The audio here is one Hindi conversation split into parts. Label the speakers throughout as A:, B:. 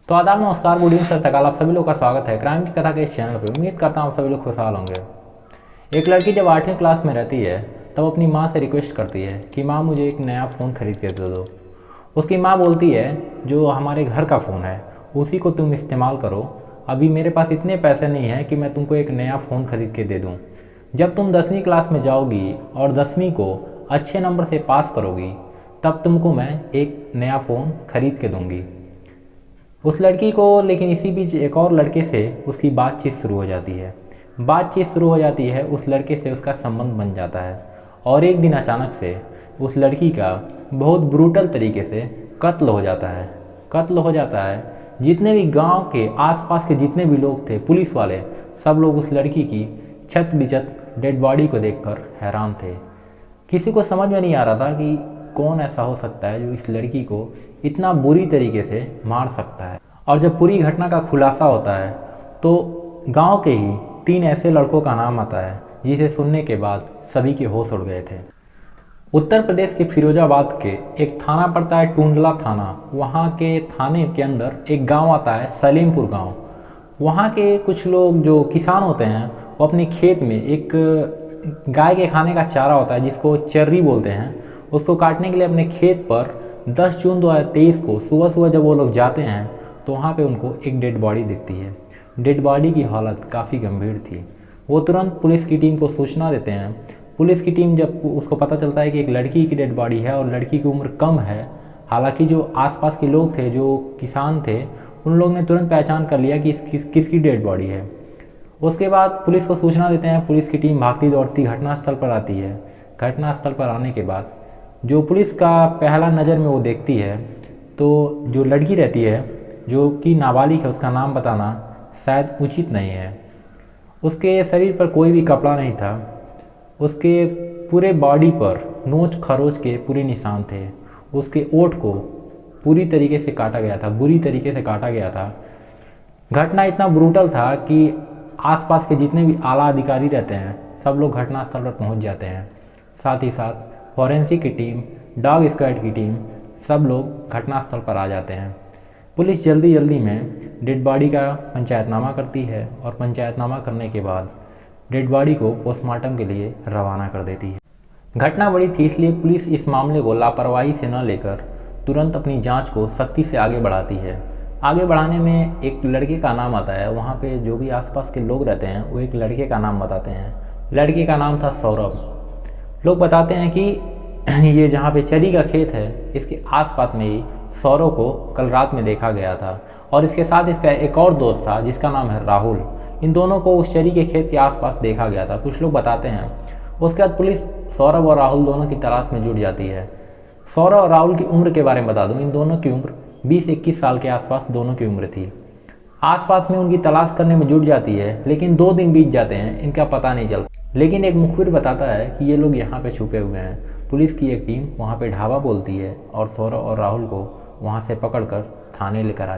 A: तो आदाब, नमस्कार, गुड इवनिंग, सत श्री अकाल। आप सभी लोग का स्वागत है क्राइम की कथा के इस चैनल पर। उम्मीद करता हूँ आप सभी लोग खुशहाल होंगे। एक लड़की जब 8वीं क्लास में रहती है तब अपनी माँ से रिक्वेस्ट करती है कि माँ मुझे एक नया फ़ोन खरीद के दे दो। उसकी माँ बोलती है जो हमारे घर का फ़ोन है उसी को तुम इस्तेमाल करो, अभी मेरे पास इतने पैसे नहीं हैं कि मैं तुमको एक नया फ़ोन खरीद के दे दूँ। जब तुम 10वीं क्लास में जाओगी और 10वीं को अच्छे नंबर से पास करोगी तब तुमको मैं एक नया फ़ोन खरीद के दूँगी। उस लड़की को लेकिन इसी बीच एक और लड़के से उसकी बातचीत शुरू हो जाती है। उस लड़के से उसका संबंध बन जाता है और एक दिन अचानक से उस लड़की का बहुत ब्रूटल तरीके से कत्ल हो जाता है। जितने भी गांव के आसपास के जितने भी लोग थे, पुलिस वाले, सब लोग उस लड़की की छत बिछत डेड बॉडी को देखकर हैरान थे। किसी को समझ में नहीं आ रहा था कि कौन ऐसा हो सकता है जो इस लड़की को इतना बुरी तरीके से मार सकता है। और जब पूरी घटना का खुलासा होता है तो गांव के ही 3 ऐसे लड़कों का नाम आता है जिसे सुनने के बाद सभी के होश उड़ गए थे। उत्तर प्रदेश के फिरोजाबाद के एक थाना पड़ता है, टुंडला थाना। वहाँ के थाने के अंदर एक गांव आता है, सलीमपुर गांव। वहाँ के कुछ लोग जो किसान होते हैं वो अपने खेत में एक गाय के खाने का चारा होता है जिसको चर्री बोलते हैं, उसको काटने के लिए अपने खेत पर 10 जून 2023 को सुबह सुबह जब वो लोग जाते हैं तो वहाँ पे उनको एक डेड बॉडी दिखती है। डेड बॉडी की हालत काफ़ी गंभीर थी। वो तुरंत पुलिस की टीम को सूचना देते हैं। पुलिस की टीम जब उसको पता चलता है कि एक लड़की की डेड बॉडी है और लड़की की उम्र कम है, हालांकि जो आसपास के लोग थे, जो किसान थे, उन लोग ने तुरंत पहचान कर लिया कि किसकी डेड बॉडी है। उसके बाद पुलिस को सूचना देते हैं। पुलिस की टीम भागती दौड़ती घटनास्थल पर आती है। घटनास्थल पर आने के बाद जो पुलिस का पहला नज़र में वो देखती है तो जो लड़की रहती है जो कि नाबालिग है, उसका नाम बताना शायद उचित नहीं है। उसके शरीर पर कोई भी कपड़ा नहीं था। उसके पूरे बॉडी पर नोच खरोच के पूरे निशान थे। उसके ओठ को बुरी तरीके से काटा गया था। घटना इतना ब्रूटल था कि आसपास के जितने भी आला अधिकारी रहते हैं सब लोग घटनास्थल पर पहुंच जाते हैं। साथ ही साथ फॉरेंसिक की टीम, डॉग स्क्वाड की टीम, सब लोग घटनास्थल पर आ जाते हैं। पुलिस जल्दी में डेड बॉडी का पंचायतनामा करती है और पंचायतनामा करने के बाद डेड बॉडी को पोस्टमार्टम के लिए रवाना कर देती है। घटना बड़ी थी इसलिए पुलिस इस मामले को लापरवाही से न लेकर तुरंत अपनी जांच को सख्ती से आगे बढ़ाती है। आगे बढ़ाने में एक लड़के का नाम आता है। वहाँ पे जो भी आसपास के लोग रहते हैं वो एक लड़के का नाम बताते हैं। लड़के का नाम था सौरभ। लोग बताते हैं कि ये जहाँ पे चरी का खेत है इसके आसपास में ही सौरभ को कल रात में देखा गया था और इसके साथ इसका एक और दोस्त था जिसका नाम है राहुल। इन दोनों को उस चरी के खेत के आसपास देखा गया था, कुछ लोग बताते हैं। उसके बाद पुलिस सौरभ और राहुल दोनों की तलाश में जुट जाती है। सौरभ और राहुल की उम्र के बारे में बता दूं, इन दोनों की उम्र 20-21 साल के आसपास दोनों की उम्र थी। आसपास में उनकी तलाश करने में जुट जाती है लेकिन 2 दिन बीत जाते हैं, इनका पता नहीं चलता। लेकिन एक मुखबिर बताता है कि ये लोग यहाँ पे छुपे हुए हैं। पुलिस की एक टीम वहाँ पे ढाबा बोलती है और सौरभ और राहुल को वहाँ से पकड़कर थाने लेकर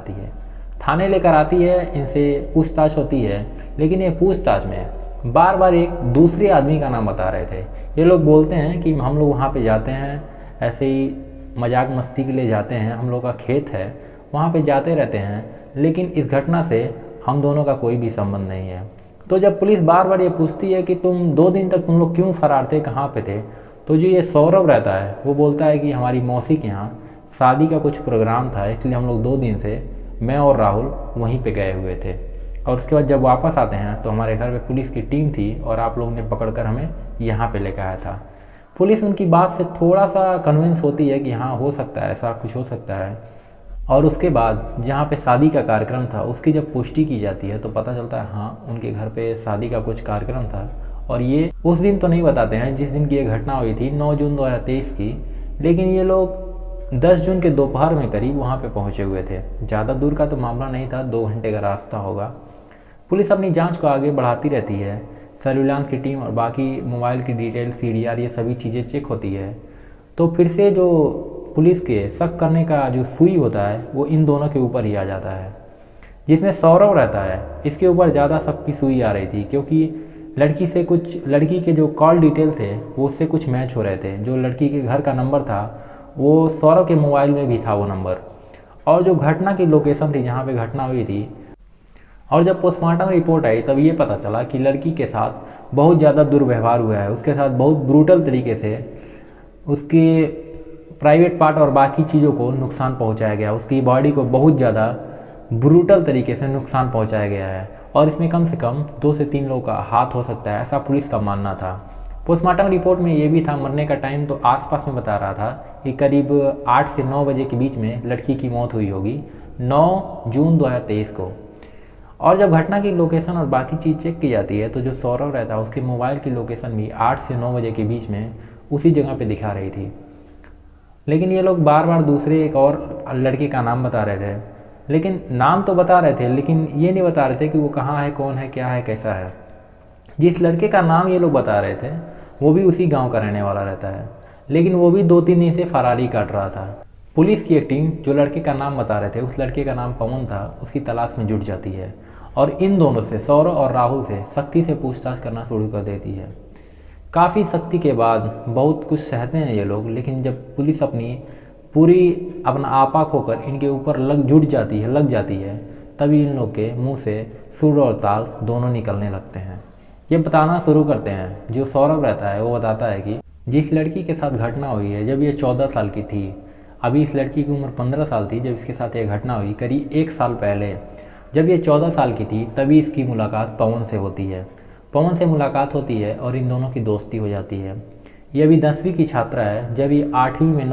A: आती है। इनसे पूछताछ होती है लेकिन ये पूछताछ में बार बार एक दूसरे आदमी का नाम बता रहे थे। ये लोग बोलते हैं कि हम लोग वहाँ पे जाते हैं, ऐसे ही मजाक मस्ती के लिए जाते हैं, हम लोग का खेत है, वहाँ पे जाते रहते हैं, लेकिन इस घटना से हम दोनों का कोई भी संबंध नहीं है। तो जब पुलिस बार बार ये पूछती है कि तुम 2 दिन तक तुम लोग क्यों फरार थे, कहाँ पे थे, तो जो ये सौरभ रहता है वो बोलता है कि हमारी मौसी के यहाँ शादी का कुछ प्रोग्राम था इसलिए हम लोग 2 दिन से मैं और राहुल वहीं पे गए हुए थे और उसके बाद जब वापस आते हैं तो हमारे घर पे पुलिस की टीम थी और आप लोगों ने पकड़कर हमें यहाँ पे लेकर आया था। पुलिस उनकी बात से थोड़ा सा कन्विंस होती है कि हाँ हो सकता है, ऐसा कुछ हो सकता है। और उसके बाद जहाँ पे शादी का कार्यक्रम था उसकी जब पुष्टि की जाती है तो पता चलता है हाँ उनके घर पे शादी का कुछ कार्यक्रम था। और ये उस दिन तो नहीं बताते हैं जिस दिन की ये घटना हुई थी, 9 जून 2023 की, लेकिन ये लोग 10 जून के दोपहर में करीब वहाँ पे पहुँचे हुए थे। ज़्यादा दूर का तो मामला नहीं था, 2 घंटे का रास्ता होगा। पुलिस अपनी जाँच को आगे बढ़ाती रहती है। सर्विलांस की टीम और बाकी मोबाइल की डिटेल, CDR, ये सभी चीज़ें चेक होती है। तो फिर से जो पुलिस के शक करने का जो सुई होता है वो इन दोनों के ऊपर ही आ जाता है। जिसमें सौरभ रहता है इसके ऊपर ज़्यादा शक की सुई आ रही थी क्योंकि लड़की के जो कॉल डिटेल थे वो उससे कुछ मैच हो रहे थे। जो लड़की के घर का नंबर था वो सौरभ के मोबाइल में भी था वो नंबर। और जो घटना की लोकेशन थी जहाँ पे घटना हुई थी, और जब पोस्टमार्टम रिपोर्ट आई तब ये पता चला कि लड़की के साथ बहुत ज़्यादा दुर्व्यवहार हुआ है, उसके साथ बहुत ब्रूटल तरीके से उसके प्राइवेट पार्ट और बाकी चीज़ों को नुकसान पहुंचाया गया, उसकी बॉडी को बहुत ज़्यादा ब्रूटल तरीके से नुकसान पहुंचाया गया है और इसमें कम से कम 2 से 3 लोगों का हाथ हो सकता है, ऐसा पुलिस का मानना था। पोस्टमार्टम रिपोर्ट में ये भी था, मरने का टाइम तो आसपास में बता रहा था कि करीब 8 से 9 बजे के बीच में लड़की की मौत हुई होगी, 9 जून 2023 को। और जब घटना की लोकेशन और बाकी चीज़ चेक की जाती है तो जो सौरभ रहता है उसके मोबाइल की लोकेशन भी 8 से 9 बजे के बीच में उसी जगह पे दिखा रही थी। लेकिन ये लोग बार बार दूसरे एक और लड़के का नाम बता रहे थे, लेकिन नाम तो बता रहे थे लेकिन ये नहीं बता रहे थे कि वो कहाँ है, कौन है, क्या है, कैसा है। जिस लड़के का नाम ये लोग बता रहे थे वो भी उसी गांव का रहने वाला रहता है, लेकिन वो भी 2-3 दिन से फरारी काट रहा था। पुलिस की एक टीम जो लड़के का नाम बता रहे थे, उस लड़के का नाम पवन था, उसकी तलाश में जुट जाती है और इन दोनों से, सौरभ और राहुल से सख्ती से पूछताछ करना शुरू कर देती है। काफ़ी सख्ती के बाद बहुत कुछ सहते हैं ये लोग, लेकिन जब पुलिस अपना आपा खोकर इनके ऊपर लग जाती है तभी इन लोग के मुंह से सुर और ताल दोनों निकलने लगते हैं। ये बताना शुरू करते हैं, जो सौरभ रहता है वो बताता है कि जिस लड़की के साथ घटना हुई है जब ये 14 साल की थी, अभी इस लड़की की उम्र 15 साल थी जब इसके साथ ये घटना हुई, करीब 1 साल पहले। जब ये 14 साल की थी तभी इसकी मुलाकात पवन से होती है। पवन से मुलाकात होती है और इन दोनों की दोस्ती हो जाती है। ये अभी 10वीं की छात्रा है, जब ये 8वीं में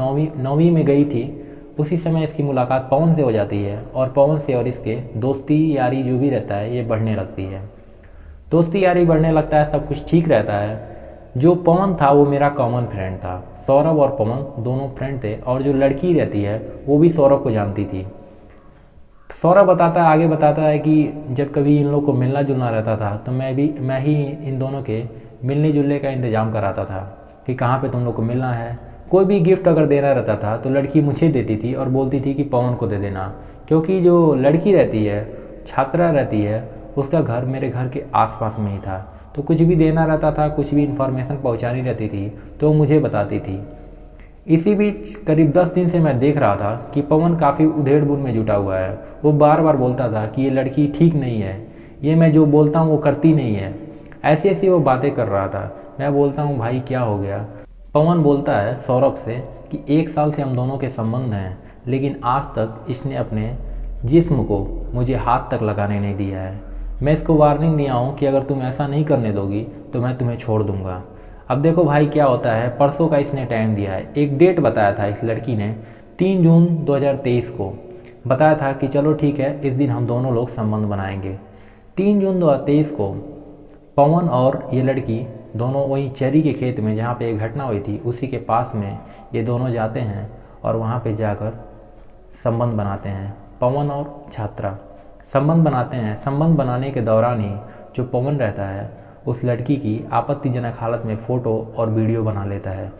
A: 9वीं में गई थी उसी समय इसकी मुलाकात पवन से हो जाती है और पवन से और इसके दोस्ती यारी जो भी रहता है ये बढ़ने लगती है। दोस्ती यारी बढ़ने लगता है, सब कुछ ठीक रहता है। जो पवन था वो मेरा कॉमन फ्रेंड था, सौरभ और पवन दोनों फ्रेंड थे और जो लड़की रहती है वो भी सौरभ को जानती थी। सौरभ आगे बताता है कि जब कभी इन लोग को मिलना जुलना रहता था तो मैं ही इन दोनों के मिलने जुलने का इंतज़ाम कराता था कि कहाँ पे तुम लोग को मिलना है। कोई भी गिफ्ट अगर देना रहता था तो लड़की मुझे देती थी और बोलती थी कि पवन को दे देना, क्योंकि जो लड़की रहती है, छात्रा रहती है, उसका घर मेरे घर के आसपास में ही था। तो कुछ भी देना रहता था, कुछ भी इन्फॉर्मेशन पहुंचानी रहती थी तो मुझे बताती थी। इसी बीच करीब 10 दिन से मैं देख रहा था कि पवन काफ़ी उधेड़-बुन में जुटा हुआ है। वो बार बार बोलता था कि ये लड़की ठीक नहीं है, ये मैं जो बोलता हूँ वो करती नहीं है, ऐसी ऐसी वो बातें कर रहा था। मैं बोलता हूँ भाई क्या हो गया। पवन बोलता है सौरभ से कि 1 साल से हम दोनों के संबंध हैं, लेकिन आज तक इसने अपने जिस्म को मुझे हाथ तक लगाने नहीं दिया है। मैं इसको वार्निंग दिया हूँ कि अगर तुम ऐसा नहीं करने दोगी तो मैं तुम्हें छोड़ दूँगा। अब देखो भाई क्या होता है, परसों का इसने टाइम दिया है, एक डेट बताया था इस लड़की ने 3 जून 2023 को बताया था कि चलो ठीक है इस दिन हम दोनों लोग संबंध बनाएंगे। 3 जून 2023 को पवन और ये लड़की दोनों वही चेरी के खेत में जहाँ पे एक घटना हुई थी उसी के पास में ये दोनों जाते हैं और वहाँ पे जाकर संबंध बनाते हैं। पवन और छात्रा संबंध बनाते हैं। संबंध बनाने के दौरान ही जो पवन रहता है उस लड़की की आपत्तिजनक हालत में फ़ोटो और वीडियो बना लेता है।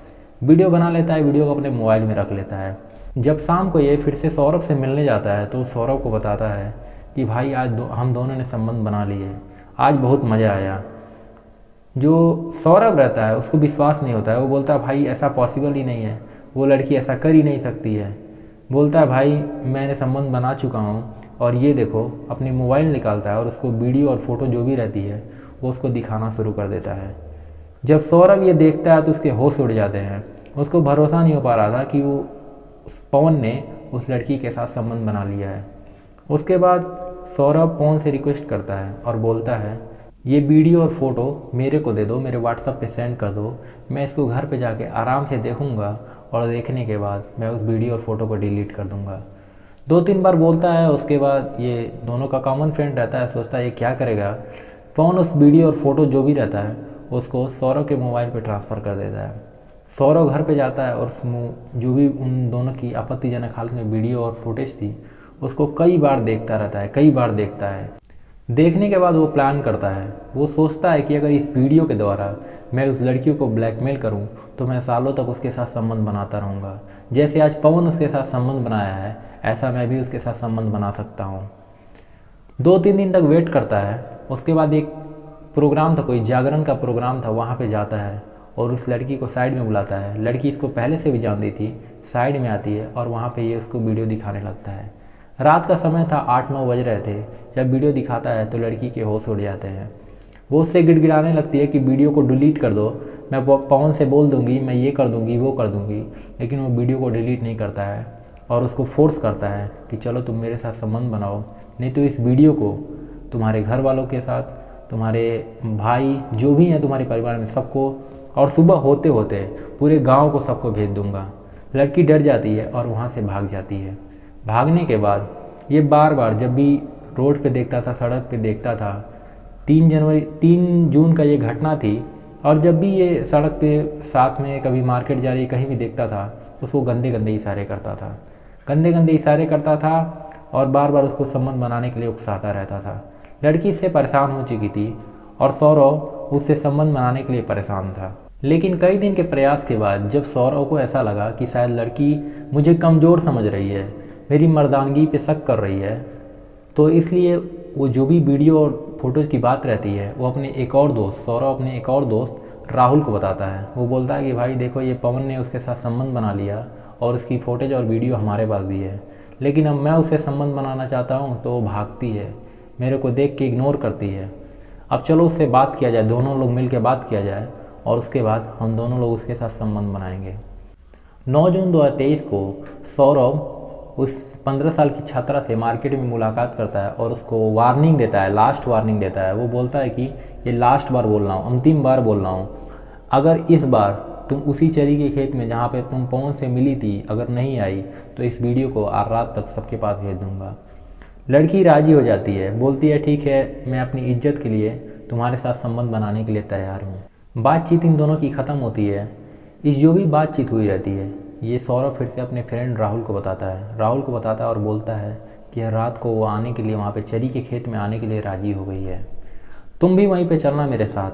A: वीडियो को अपने मोबाइल में रख लेता है। जब शाम को ये फिर से सौरभ से मिलने जाता है तो सौरभ को बताता है कि भाई आज हम दोनों ने संबंध बना लिए, आज बहुत मज़ा आया। जो सौरभ रहता है उसको विश्वास नहीं होता है, वो बोलता है भाई ऐसा पॉसिबल ही नहीं है, वो लड़की ऐसा कर ही नहीं सकती है। बोलता है भाई मैंने संबंध बना चुका हूँ और ये देखो, अपनी मोबाइल निकालता है और उसको वीडियो और फोटो जो भी रहती है वो उसको दिखाना शुरू कर देता है। जब सौरभ ये देखता है तो उसके होश उड़ जाते हैं। उसको भरोसा नहीं हो पा रहा था कि वो पवन ने उस लड़की के साथ संबंध बना लिया है। उसके बाद सौरभ पवन से रिक्वेस्ट करता है और बोलता है ये वीडियो और फोटो मेरे को दे दो, मेरे व्हाट्सएप पे सेंड कर दो, मैं इसको घर पे जाके आराम से देखूँगा और देखने के बाद मैं उस वीडियो और फोटो को डिलीट कर दूँगा। 2-3 बार बोलता है। उसके बाद ये दोनों का कॉमन फ्रेंड रहता है, सोचता है ये क्या करेगा। पवन उस वीडियो और फोटो जो भी रहता है उसको सौरभ के मोबाइल पे ट्रांसफ़र कर देता है। सौरभ घर पे जाता है और जो भी उन दोनों की आपत्तिजनक हालत में वीडियो और फुटेज थी उसको कई बार देखता है। देखने के बाद वो प्लान करता है, वो सोचता है कि अगर इस वीडियो के द्वारा मैं उस लड़की को ब्लैकमेल करूं तो मैं सालों तक उसके साथ संबंध बनाता रहूँगा। जैसे आज पवन उसके साथ संबंध बनाया है ऐसा मैं भी उसके साथ संबंध बना सकता हूँ। 2-3 दिन तक वेट करता है। उसके बाद एक प्रोग्राम था, कोई जागरण का प्रोग्राम था, वहाँ पे जाता है और उस लड़की को साइड में बुलाता है। लड़की इसको पहले से भी जानती थी, साइड में आती है और वहाँ पे ये उसको वीडियो दिखाने लगता है। रात का समय था, 8-9 बज रहे थे। जब वीडियो दिखाता है तो लड़की के होश उड़ जाते हैं। वो उससे गिड़गिड़ाने लगती है कि वीडियो को डिलीट कर दो, मैं पवन से बोल दूंगी, मैं ये कर दूंगी, वो कर दूंगी। लेकिन वो वीडियो को डिलीट नहीं करता है और उसको फोर्स करता है कि चलो तुम मेरे साथ संबंध बनाओ, नहीं तो इस वीडियो को तुम्हारे घर वालों के साथ, तुम्हारे भाई जो भी हैं तुम्हारे परिवार में सबको, और सुबह होते होते पूरे गांव को सबको भेज दूंगा। लड़की डर जाती है और वहाँ से भाग जाती है। भागने के बाद ये बार बार जब भी रोड पे देखता था, सड़क पे देखता था, 3 जून का ये घटना थी, और जब भी ये सड़क पे साथ में कभी मार्केट जा रही कहीं भी देखता था, उसको गंदे गंदे इशारे करता था, गंदे गंदे इशारे करता था और बार बार उसको संबंध बनाने के लिए उकसाता रहता था। लड़की इससे परेशान हो चुकी थी और सौरव उससे संबंध बनाने के लिए परेशान था। लेकिन कई दिन के प्रयास के बाद जब सौरव को ऐसा लगा कि शायद लड़की मुझे कमज़ोर समझ रही है, मेरी मर्दानगी पे शक कर रही है, तो इसलिए वो जो भी वीडियो और फोटोज़ की बात रहती है वो अपने एक और दोस्त, सौरव अपने एक और दोस्त राहुल को बताता है। वो बोलता है कि भाई देखो, ये पवन ने उसके साथ संबंध बना लिया और उसकी फ़ोटेज और वीडियो हमारे पास भी है, लेकिन अब मैं उससे संबंध बनाना चाहता हूँ तो वो भागती है, मेरे को देख के इग्नोर करती है। अब चलो उससे बात किया जाए, दोनों लोग मिल के बात किया जाए और उसके बाद हम दोनों लोग उसके साथ संबंध बनाएंगे। 9 जून 2023 को सौरव उस 15 साल की छात्रा से मार्केट में मुलाकात करता है और उसको वार्निंग देता है, लास्ट वार्निंग देता है। वो बोलता है कि ये लास्ट बार बोल रहा हूँ, अंतिम बार बोल रहा हूँ, अगर इस बार तुम उसी चरी के खेत में जहाँ पे तुम पवन से मिली थी अगर नहीं आई तो इस वीडियो को आज रात तक सबके पास भेज दूँगा। लड़की राज़ी हो जाती है, बोलती है ठीक है, मैं अपनी इज्जत के लिए तुम्हारे साथ संबंध बनाने के लिए तैयार हूँ। बातचीत इन दोनों की ख़त्म होती है। इस जो भी बातचीत हुई रहती है ये सौरभ फिर से अपने फ्रेंड राहुल को बताता है। राहुल को बताता है और बोलता है कि हर रात को वो आने के लिए, वहाँ पे चरी के खेत में आने के लिए राज़ी हो गई है। तुम भी वहीं पे चलना मेरे साथ,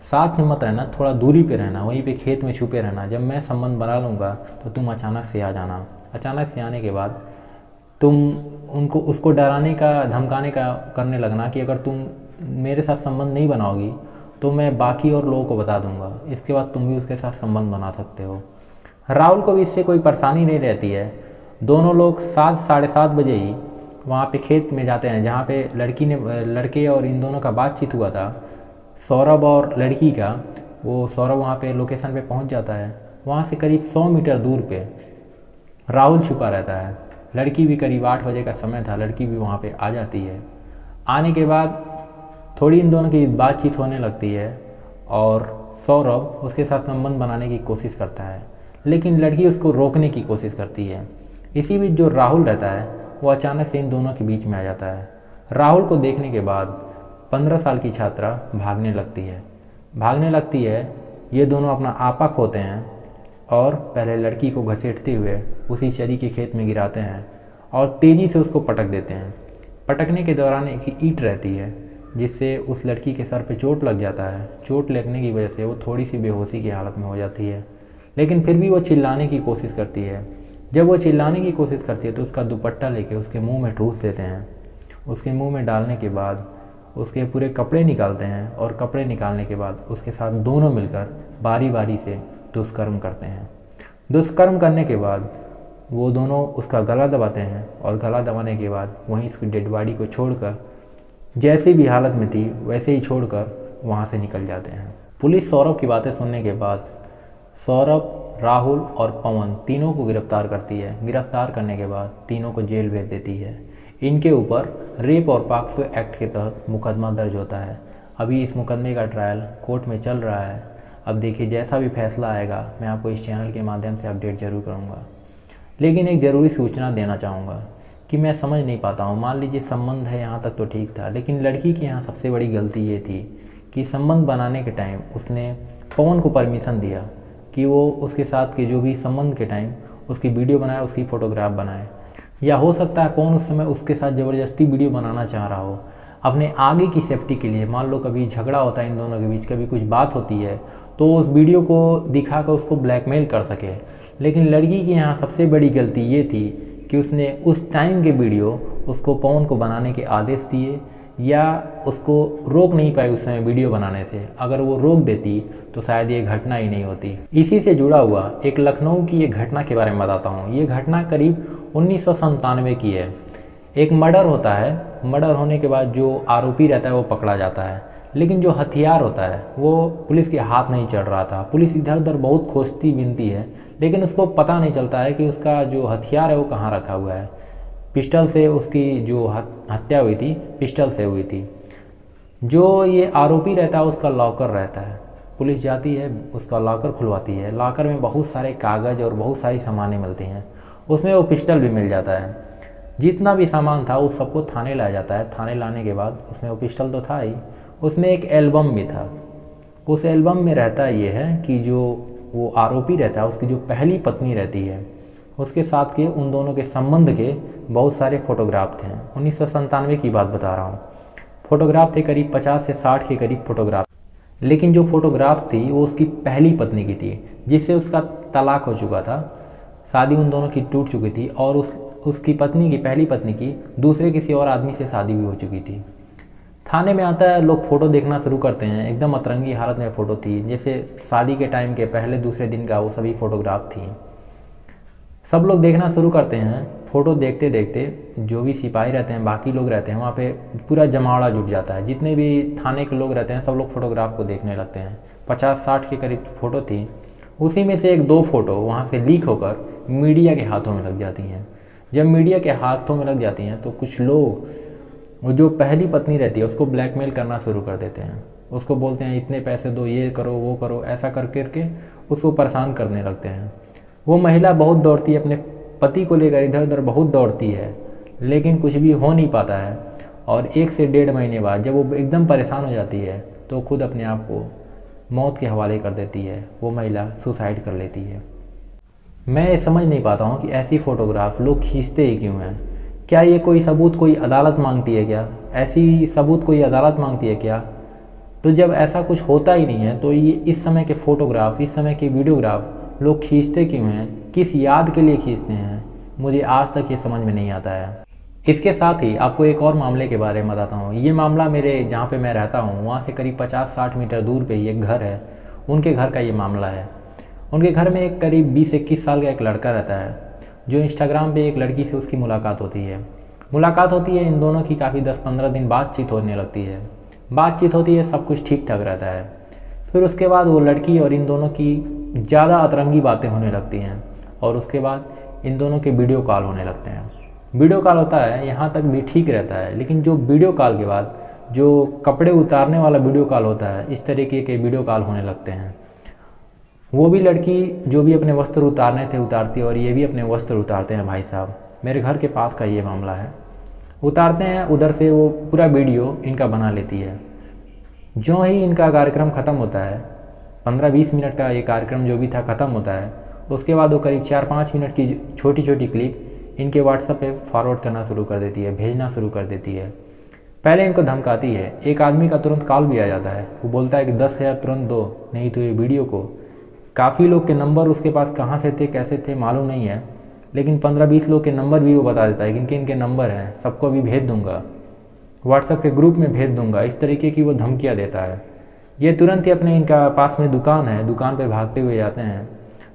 A: साथ में मत रहना, थोड़ा दूरी पे रहना, वहीं पे खेत में छुपे रहना। जब मैं संबंध बना लूँगा तो तुम अचानक से आ जाना। अचानक से आने के बाद तुम उसको डराने का, धमकाने का करने लगना कि अगर तुम मेरे साथ संबंध नहीं बनाओगी तो मैं बाकी और लोगों को बता दूंगा, इसके बाद तुम भी उसके साथ संबंध बना सकते हो। राहुल को भी इससे कोई परेशानी नहीं रहती है। दोनों लोग 7, साढ़े 7 बजे ही वहाँ पे खेत में जाते हैं जहाँ पे लड़के और इन दोनों का बातचीत हुआ था, सौरभ और लड़की का। वो सौरभ वहाँ पे लोकेशन पे पहुँच जाता है। वहाँ से करीब 100 मीटर दूर पे राहुल छुपा रहता है। लड़की भी करीब 8 बजे का समय था, लड़की भी वहाँ पे आ जाती है। आने के बाद थोड़ी इन दोनों की बातचीत होने लगती है और सौरभ उसके साथ संबंध बनाने की कोशिश करता है, लेकिन लड़की उसको रोकने की कोशिश करती है। इसी बीच जो राहुल रहता है वो अचानक से इन दोनों के बीच में आ जाता है। राहुल को देखने के बाद 15 साल की छात्रा भागने लगती है। ये दोनों अपना आपा खोते हैं और पहले लड़की को घसीटते हुए उसी चरी के खेत में गिराते हैं और तेज़ी से उसको पटक देते हैं। पटकने के दौरान एक ईंट रहती है जिससे उस लड़की के सर पे चोट लग जाता है। चोट लगने की वजह से वो थोड़ी सी बेहोशी की हालत में हो जाती है, लेकिन फिर भी वो चिल्लाने की कोशिश करती है। जब वो चिल्लाने की कोशिश करती है तो उसका दुपट्टा लेके उसके मुंह में ठूस देते हैं। उसके मुंह में डालने के बाद उसके पूरे कपड़े निकालते हैं और कपड़े निकालने के बाद उसके साथ दोनों मिलकर बारी बारी से दुष्कर्म करते हैं। दुष्कर्म करने के बाद वो दोनों उसका गला दबाते हैं और गला दबाने के बाद वहीं उसकी डेड बॉडी को छोड़कर, जैसी भी हालत में थी वैसे ही छोड़कर वहाँ से निकल जाते हैं। पुलिस सौरभ की बातें सुनने के बाद सौरभ, राहुल और पवन तीनों को गिरफ्तार करती है। गिरफ्तार करने के बाद तीनों को जेल भेज देती है। इनके ऊपर रेप और पॉक्सो एक्ट के तहत मुकदमा दर्ज होता है। अभी इस मुकदमे का ट्रायल कोर्ट में चल रहा है। अब देखिए, जैसा भी फैसला आएगा मैं आपको इस चैनल के माध्यम से अपडेट जरूर करूँगा। लेकिन एक ज़रूरी सूचना देना चाहूँगा कि मैं समझ नहीं पाता हूँ। मान लीजिए संबंध है, यहाँ तक तो ठीक था, लेकिन लड़की की यहाँ सबसे बड़ी गलती ये थी कि संबंध बनाने के टाइम उसने पवन को परमिशन दिया कि वो उसके साथ के जो भी संबंध के टाइम उसकी वीडियो बनाए, उसकी फ़ोटोग्राफ बनाए। या हो सकता है पवन उस समय उसके साथ ज़बरदस्ती वीडियो बनाना चाह रहा हो अपने आगे की सेफ्टी के लिए। मान लो कभी झगड़ा होता है इन दोनों के बीच, कभी कुछ बात होती है तो उस वीडियो को दिखाकर उसको ब्लैकमेल कर सके। लेकिन लड़की की यहाँ सबसे बड़ी गलती ये थी कि उसने उस टाइम के वीडियो उसको पवन को बनाने के आदेश दिए या उसको रोक नहीं पाई उस समय वीडियो बनाने से। अगर वो रोक देती तो शायद ये घटना ही नहीं होती। इसी से जुड़ा हुआ एक लखनऊ की एक घटना के बारे में बताता हूँ। ये घटना करीब 1997 की है। एक मर्डर होता है, मर्डर होने के बाद जो आरोपी रहता है वो पकड़ा जाता है, लेकिन जो हथियार होता है वो पुलिस के हाथ नहीं चढ़ रहा था। पुलिस इधर उधर बहुत खोजती बिनती है, लेकिन उसको पता नहीं चलता है कि उसका जो हथियार है वो कहाँ रखा हुआ है। पिस्टल से उसकी जो हत्या हुई थी, पिस्टल से हुई थी। जो ये आरोपी रहता है उसका लॉकर रहता है, पुलिस जाती है उसका लॉकर खुलवाती है। लॉकर में बहुत सारे कागज़ और बहुत सारी सामानें मिलती हैं, उसमें वो पिस्टल भी मिल जाता है। जितना भी सामान था उस सबको थाने लाया जाता है। थाने लाने के बाद उसमें वो पिस्टल तो था ही, उसमें एक एल्बम भी था। उस एल्बम में रहता ये है कि जो वो आरोपी रहता है उसकी जो पहली पत्नी रहती है उसके साथ के उन दोनों के संबंध के बहुत सारे फ़ोटोग्राफ थे। 1997 की बात बता रहा हूँ। फ़ोटोग्राफ थे करीब 50 से 60 के करीब फ़ोटोग्राफ, लेकिन जो फ़ोटोग्राफ थी वो उसकी पहली पत्नी की थी जिससे उसका तलाक हो चुका था। शादी उन दोनों की टूट चुकी थी और उसकी पत्नी की, पहली पत्नी की दूसरे किसी और आदमी से शादी भी हो चुकी थी। थाने में आता है, लोग फ़ोटो देखना शुरू करते हैं। एकदम अतरंगी हालत में फ़ोटो थी, जैसे शादी के टाइम के पहले दूसरे दिन का वो सभी फ़ोटोग्राफ थी। सब लोग देखना शुरू करते हैं। फ़ोटो देखते देखते जो भी सिपाही रहते हैं, बाकी लोग रहते हैं, वहाँ पे पूरा जमावड़ा जुट जाता है। जितने भी थाने के लोग रहते हैं सब लोग फ़ोटोग्राफ को देखने लगते हैं। 50-60 के करीब फ़ोटो थी, उसी में से 1-2 फ़ोटो वहाँ से लीक होकर मीडिया के हाथों में लग जाती हैं। जब मीडिया के हाथों में लग जाती हैं तो कुछ लोग, वो जो पहली पत्नी रहती है उसको ब्लैकमेल करना शुरू कर देते हैं। उसको बोलते हैं इतने पैसे दो, ये करो वो करो, ऐसा कर करके उसको परेशान करने लगते हैं। वो महिला बहुत दौड़ती है, अपने पति को लेकर इधर उधर बहुत दौड़ती है, लेकिन कुछ भी हो नहीं पाता है। और 1 से 1.5 महीने बाद जब वो एकदम परेशान हो जाती है तो खुद अपने आप को मौत के हवाले कर देती है। वो महिला सुसाइड कर लेती है। मैं ये समझ नहीं पाता हूँ कि ऐसी फ़ोटोग्राफ लोग खींचते ही क्यों हैं। क्या ये कोई सबूत कोई अदालत मांगती है क्या? ऐसी सबूत कोई अदालत मांगती है क्या? तो जब ऐसा कुछ होता ही नहीं है तो ये इस समय के फ़ोटोग्राफ, इस समय के वीडियोग्राफ लोग खींचते क्यों हैं? किस याद के लिए खींचते हैं? मुझे आज तक ये समझ में नहीं आता है। इसके साथ ही आपको एक और मामले के बारे में बताता हूँ। ये मामला मेरे जहाँ पे मैं रहता हूँ वहाँ से करीब 50-60 मीटर दूर पे ही एक घर है, उनके घर का ये मामला है। उनके घर में एक करीब 20-21 साल का एक लड़का रहता है, जो इंस्टाग्राम पे एक लड़की से उसकी मुलाकात होती है। इन दोनों की काफ़ी 10-15 दिन बातचीत होने लगती है। बातचीत होती है, सब कुछ ठीक ठाक रहता है। फिर उसके बाद वो लड़की और इन दोनों की ज़्यादा अतरंगी बातें होने लगती हैं और उसके बाद इन दोनों के वीडियो कॉल होने लगते हैं। वीडियो कॉल होता है, यहाँ तक भी ठीक रहता है, लेकिन जो वीडियो कॉल के बाद जो कपड़े उतारने वाला वीडियो कॉल होता है, इस तरीके के वीडियो कॉल होने लगते हैं। वो भी लड़की जो भी अपने वस्त्र उतारने थे उतारती है और ये भी अपने वस्त्र उतारते हैं। भाई साहब, मेरे घर के पास का ये मामला है। उतारते हैं, उधर से वो पूरा वीडियो इनका बना लेती है। जो ही इनका कार्यक्रम ख़त्म होता है, 15-20 मिनट का ये कार्यक्रम जो भी था ख़त्म होता है, उसके बाद वो करीब 4-5 मिनट की छोटी छोटी क्लिप इनके व्हाट्सएप पे फॉरवर्ड करना शुरू कर देती है, भेजना शुरू कर देती है। पहले इनको धमकाती है। एक आदमी का तुरंत कॉल भी आ जाता है, वो बोलता है कि 10,000 तुरंत दो, नहीं तो ये वीडियो को। काफ़ी लोग के नंबर उसके पास कहाँ से थे, कैसे थे मालूम नहीं है, लेकिन 15-20 लोग के नंबर भी वो बता देता है कि इनके नंबर हैं, सबको अभी भेज दूंगा, व्हाट्सएप के ग्रुप में भेज दूंगा। इस तरीके की वो धमकियाँ देता है। ये तुरंत ही अपने, इनका पास में दुकान है, दुकान पे भागते हुए जाते हैं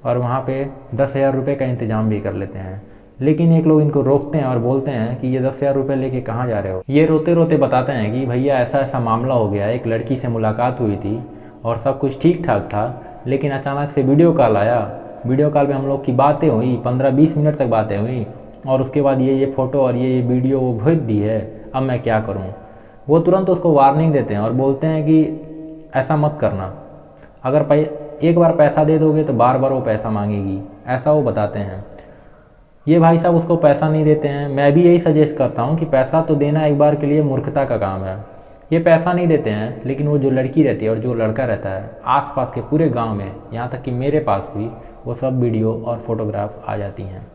A: और वहाँ पे 10,000 रुपये का इंतज़ाम भी कर लेते हैं। लेकिन एक लोग इनको रोकते हैं और बोलते हैं कि ये 10,000 रुपये लेके कहाँ जा रहे हो। ये रोते रोते बताते हैं कि भैया ऐसा ऐसा मामला हो गया, एक लड़की से मुलाकात हुई थी और सब कुछ ठीक ठाक था, लेकिन अचानक से वीडियो कॉल आया। वीडियो कॉल पे हम लोग की बातें हुई, 15-20 मिनट तक बातें हुई और उसके बाद ये फ़ोटो और ये वीडियो वो भेज दी है। अब मैं क्या करूं? वो तुरंत उसको वार्निंग देते हैं और बोलते हैं कि ऐसा मत करना, अगर एक बार पैसा दे दोगे तो बार बार वो पैसा मांगेगी, ऐसा वो बताते हैं। ये भाई साहब उसको पैसा नहीं देते हैं। मैं भी यही सजेस्ट करता हूँ कि पैसा तो देना एक बार के लिए मूर्खता का काम है। ये पैसा नहीं देते हैं, लेकिन वो जो लड़की रहती है और जो लड़का रहता है, आसपास के पूरे गांव में, यहाँ तक कि मेरे पास भी वो सब वीडियो और फोटोग्राफ आ जाती हैं।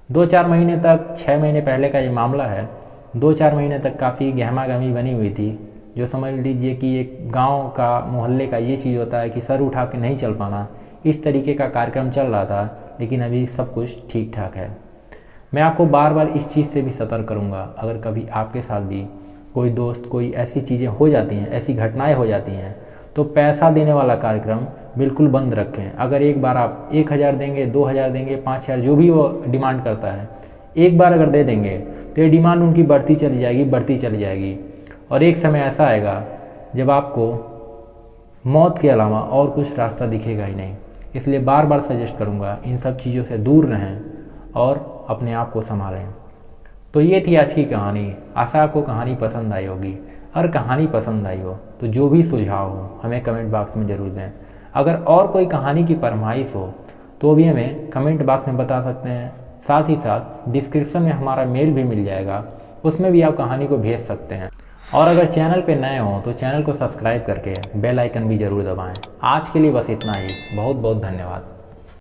A: 2-4 महीने तक, 6 महीने पहले का ये मामला है, 2-4 महीने तक काफ़ी गहमा-गहमी बनी हुई थी। जो समझ लीजिए कि एक गांव का, मोहल्ले का ये चीज़ होता है कि सर उठा के नहीं चल पाना, इस तरीके का कार्यक्रम चल रहा था। लेकिन अभी सब कुछ ठीक ठाक है। मैं आपको बार बार इस चीज़ से भी सतर्क करूँगा, अगर कभी आपके साथ भी कोई दोस्त, कोई ऐसी चीज़ें हो जाती हैं, ऐसी घटनाएं हो जाती हैं, तो पैसा देने वाला कार्यक्रम बिल्कुल बंद रखें। अगर एक बार आप 1,000 देंगे, 2,000 देंगे, 5,000, जो भी वो डिमांड करता है, एक बार अगर दे देंगे तो ये डिमांड उनकी बढ़ती चली जाएगी और एक समय ऐसा आएगा जब आपको मौत के अलावा और कुछ रास्ता दिखेगा ही नहीं। इसलिए बार बार सजेस्ट करूँगा इन सब चीज़ों से दूर रहें और अपने आप को संभालें। तो ये थी आज की कहानी। आशा आपको कहानी पसंद आई होगी। अगर कहानी पसंद आई हो तो जो भी सुझाव हो हमें कमेंट बॉक्स में ज़रूर दें। अगर और कोई कहानी की फरमाइश हो तो भी हमें कमेंट बॉक्स में बता सकते हैं। साथ ही साथ डिस्क्रिप्शन में हमारा मेल भी मिल जाएगा, उसमें भी आप कहानी को भेज सकते हैं। और अगर चैनल पे नए हो तो चैनल को सब्सक्राइब करके बेल आइकन भी ज़रूर दबाएं। आज के लिए बस इतना ही। बहुत बहुत धन्यवाद।